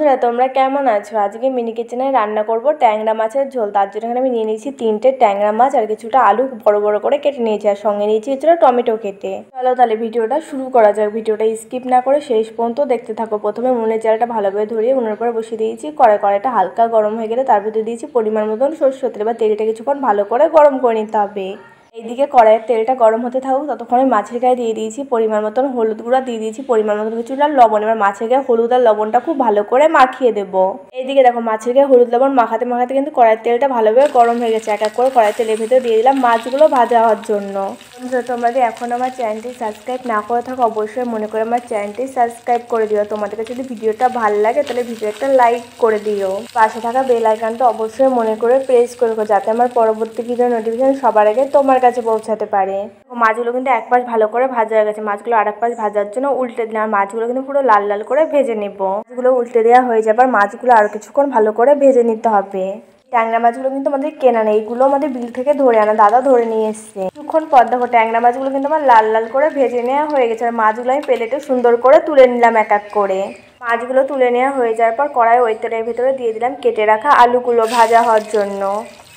বন্ধুরা তোমরা কেমন আছো? আজকে মিনি কিচেনে রান্না করব ট্যাংরা মাছের ঝোল। তার জন্য এখানে আমি নিয়ে নিয়েছি 3টে ট্যাংরা মাছ আর কিছুটা আলু বড় বড় করে কেটে নিয়েছি, আর সঙ্গে নিয়েছি কিছুটা টমেটো কেটে। চলো তাহলে ভিডিওটা শুরু করা যাক। ভিডিওটা স্কিপ না করে শেষ পর্যন্ত দেখতে থাকো। প্রথমে উনুনের জালটা ভালোভাবে ধরিয়ে উনুনের উপরে বসিয়ে দিয়েছি। কড়াইটা হালকা গরম হয়ে গেলে তার ভিতরে দিয়েছি পরিমাণ মতন সরষের তেল। এবার তেলটা কিছুক্ষণ ভালো করে গরম করে নিতে হবে। এইদিকে কড়াইয়ের তেলটা গরম হতে থাকুক, ততক্ষণে মাছের গায়ে দিয়ে দিয়েছি পরিমাণ মতন হলুদ গুঁড়া, দিয়ে দিয়েছি পরিমাণ মতন কিছুটা লবণ। এবার মাছের গায়ে হলুদ আর লবণটা খুব ভালো করে মাখিয়ে দেবো। এইদিকে দেখো মাছের গায়ে হলুদ লবণ মাখাতে মাখাতে কিন্তু কড়াইয়ের তেলটা ভালোভাবে গরম হয়ে গেছে। এক এক করে কড়াইয়ের তেলের ভেতরে দিয়ে দিলাম মাছগুলো ভাজা হওয়ার জন্য। তোমরা যদি এখন আমার চ্যানেলটি সাবস্ক্রাইব না করে থাকো অবশ্যই মনে করে আমার চ্যানেলটি সাবস্ক্রাইব করে দিও। তোমাদের কাছে যদি ভিডিওটা ভালো লাগে তাহলে ভিডিও একটা লাইক করে দিও। পাশে থাকা বেল আইকনটা অবশ্যই মনে করে প্রেস করে রাখো, যাতে আমার পরবর্তী ভিডিও নোটিফিকেশন সবার আগে তোমার কাছে পৌঁছাতে পারে। মাছগুলো কিন্তু এক পাশ ভালো করে ভাজা হয়ে গেছে। মাছগুলো আর এক পাশ ভাজার জন্য উল্টে দিলাম। মাছগুলো কিন্তু পুরো লাল লাল করে ভেজে নেব। মাছগুলো উল্টে দেওয়া হয়ে যাবার মাছগুলো আরো কিছুক্ষণ ভালো করে ভেজে নিতে হবে। ট্যাংরা মাছগুলো কিন্তু আমাদের কেনা নেই, এইগুলো আমাদের বিল থেকে ধরে আনা, দাদা ধরে নিয়ে এসছে। কিছুক্ষণ পর দেখো ট্যাংরা মাছগুলো কিন্তু আমার লাল লাল করে ভেজে নেওয়া হয়ে গেছে। আর মাছগুলো আমি প্লেটে সুন্দর করে তুলে নিলাম এক এক করে। মাছগুলো তুলে নেওয়া হয়ে যাওয়ার পর কড়াই ওই তেলের ভিতরে দিয়ে দিলাম কেটে রাখা আলুগুলো ভাজা হওয়ার জন্য।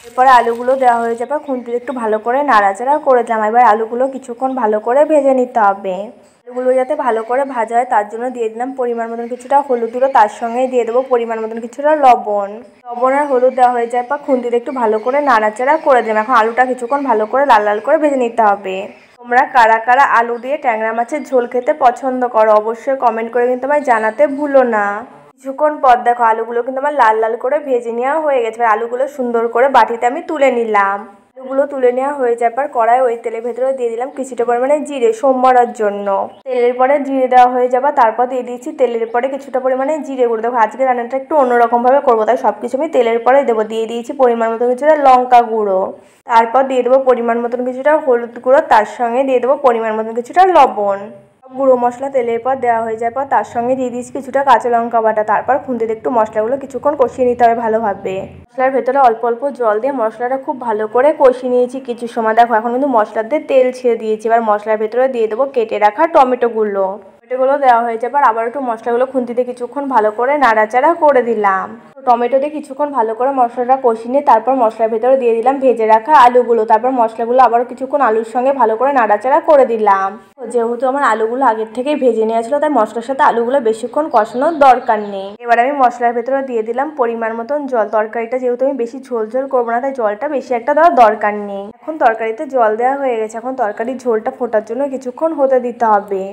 এরপরে আলুগুলো দেওয়া হয়ে যাবে, খুন্তিতে একটু ভালো করে নাড়াচাড়া করে দিলাম। এবার আলুগুলো কিছুক্ষণ ভালো করে ভেজে নিতে হবে। আলুগুলো যাতে ভালো করে ভাজা হয় তার জন্য দিয়ে দিলাম পরিমাণ মতন কিছুটা হলুদ গুঁড়ো, তার সঙ্গে দিয়ে দেবো পরিমাণ মতন কিছুটা লবণ। লবণ আর হলুদ দেওয়া হয়ে যাওয়ার পর খুন্তিতে একটু ভালো করে নাড়াচাড়া করে দিলাম। এখন আলুটা কিছুক্ষণ ভালো করে লাল লাল করে ভেজে নিতে হবে। তোমরা কারা কারা আলু দিয়ে ট্যাংরা মাছের ঝোল খেতে পছন্দ করো অবশ্যই কমেন্ট করে কিন্তু আমায় জানাতে ভুলো না। কিছুক্ষণ পর দেখো আলুগুলো কিন্তু আমার লাল লাল করে ভেজে নেওয়া হয়ে গেছে। আলুগুলো সুন্দর করে বাটিতে আমি তুলে নিলাম। আলুগুলো তুলে নেওয়া হয়ে যাওয়ার পর কড়াই ওই তেলের ভেতরে দিয়ে দিলাম কিছুটা পরিমাণে জিরে সোমবারের জন্য। তেলের পরে জিরে দেওয়া হয়ে যাবে, তারপর দিয়ে দিয়েছি তেলের পরে কিছুটা পরিমাণে জিরে গুঁড়ো। দেখো আজকে রান্নাটা একটু অন্যরকমভাবে করবো, তাই সব কিছু আমি তেলের পরে দেবো। দিয়ে দিয়েছি পরিমাণ মতন কিছুটা লঙ্কা গুঁড়ো, তারপর দিয়ে দেবো পরিমাণ মতন কিছুটা হলুদ গুঁড়ো, তার সঙ্গে দিয়ে দেবো পরিমাণ মতন কিছুটা লবণ। গুঁড়ো মশলা তেলের পর দেওয়া হয়ে যাওয়ার পর তার সঙ্গে দিয়ে দিয়েছি কিছুটা কাঁচা লঙ্কা বাটা। তারপর খুন্তিতে একটু মশলাগুলো কিছুক্ষণ কষিয়ে নিতে হবে ভালোভাবে। মশলার ভেতরে অল্প অল্প জল দিয়ে মশলাটা খুব ভালো করে কষিয়ে নিয়েছি কিছু সময়। দেখো এখন কিন্তু মশলার দিয়ে তেল ছেড়ে দিয়েছি। এবার মশলার ভেতরে দিয়ে দেবো কেটে রাখা টমেটোগুলো। টমেটোগুলো দেওয়া হয়ে যাবে, আবার একটু মশলাগুলো খুন্তিতে কিছুক্ষণ ভালো করে নাড়াচাড়া করে দিলাম। টমেটো দিয়ে কিছুক্ষণ ভালো করে মশলাটা কষিয়ে নিয়ে তারপর মশলার ভেতরে দিয়ে দিলাম ভেজে রাখা আলুগুলো। তারপর মশলাগুলো আবারও কিছুক্ষণ আলুর সঙ্গে ভালো করে নাড়াচাড়া করে দিলাম। যেহেতু আমার আলুগুলো আগের থেকেই ভেজে নেওয়া ছিল তাই মশলার সাথে আলুগুলো বেশিক্ষণ কষানোর দরকার নেই। এবার আমি মশলার ভেতরে দিয়ে দিলাম পরিমাণ মতন জল। তরকারিটা যেহেতু আমি বেশি ঝোল ঝোল করবো না তাই জলটা বেশি একটা দেওয়ার দরকার নেই। এখন তরকারিতে জল দেওয়া হয়ে গেছে, এখন তরকারির ঝোলটা ফোটার জন্য কিছুক্ষণ হতে দিতে হবে।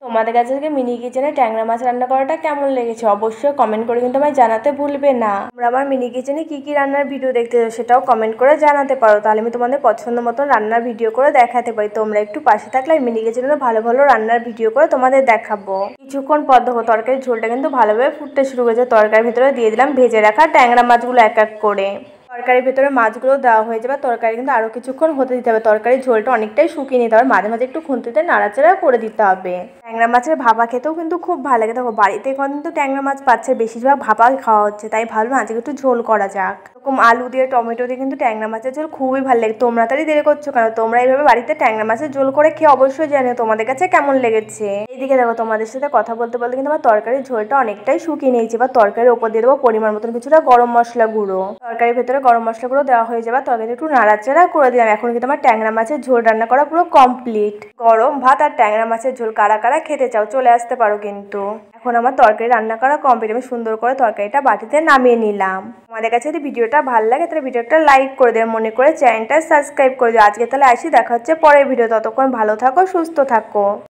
তোমাদের কাছে থেকে মিনি কিচেনে ট্যাংরা মাছ রান্না করাটা কেমন লেগেছে অবশ্যই কমেন্ট করে কিন্তু আমায় জানাতে ভুলবে না। তোমরা আমার মিনি কিচেনে কী কী রান্নার ভিডিও দেখতে চাও সেটাও কমেন্ট করে জানাতে পারো, তাহলে আমি তোমাদের পছন্দ মতন রান্নার ভিডিও করে দেখাতে পারি। তোমরা একটু পাশে থাকলে মিনি কিচেনে ভালো ভালো রান্নার ভিডিও করে তোমাদের দেখাবো। কিছুক্ষণ পর দেখো তরকারির ঝোলটা কিন্তু ভালোভাবে ফুটতে শুরু করেছে। তরকারির ভেতরে দিয়ে দিলাম ভেজে রাখা ট্যাংরা মাছগুলো এক এক করে। তরকারির ভেতরে মাছগুলো দেওয়া হয়ে যাবে, তরকারি কিন্তু আরও কিছুক্ষণ হতে দিতে হবে। তরকারির ঝোলটা অনেকটাই শুকিয়ে নিতে হবে, মাঝে মাঝে একটু খুন্তিতে নাড়াচাড়া করে দিতে হবে। ট্যাংরা মাছের ভাপা খেতেও কিন্তু খুব ভালো লাগে। দেখো বাড়িতে কিন্তু ট্যাংরা মাছ পাচ্ছে, বেশিরভাগ ভাপাই খাওয়া হচ্ছে, তাই ভাবলাম আজকে একটু ঝোল করা যাক। এরকম আলু দিয়ে টমেটো দিয়ে কিন্তু ট্যাংরা মাছের ঝোল খুবই ভালো লাগে। তোমরা তারই দেরি করছো কেন? তোমরা এইভাবে বাড়িতে ট্যাংরা মাছের ঝোল করে খেয়ে অবশ্যই জানিও তোমাদের কাছে কেমন লেগেছে। এইদিকে দেখো তোমাদের সাথে কথা বলতে বলতে কিন্তু আমার তরকারির ঝোলটা অনেকটাই শুকিয়ে নিয়েছে। এবার তরকারির ওপর দিয়ে দেবো পরিমাণ মতন কিছুটা গরম মশলা গুঁড়ো। তরকারির ভেতরে গরম মশলা গুঁড়ো দেওয়া হয়ে যাবে, তরকারি একটু নাড়াচাড়া করে দিলাম। এখন কিন্তু আমার ট্যাংরা মাছের ঝোল রান্না করা পুরো কমপ্লিট। গরম ভাত আর ট্যাংরা মাছের ঝোল কারা কারা খেতে চাও চলে আসতে পারো কিন্তু। এখন আমার তরকারি রান্না করা কমপ্লিট, আমি সুন্দর করে তরকারিটা বাটিতে নামিয়ে নিলাম। আমাদের কাছে যদি ভিডিওটা ভালো লাগে তাহলে ভিডিওটা লাইক করে দেবে, মনে করে চ্যানেলটা সাবস্ক্রাইব করে দেবে। আজকে তাহলে আসি, দেখা হচ্ছে পরের ভিডিও। ততক্ষণ ভালো থাকো, সুস্থ থাকো।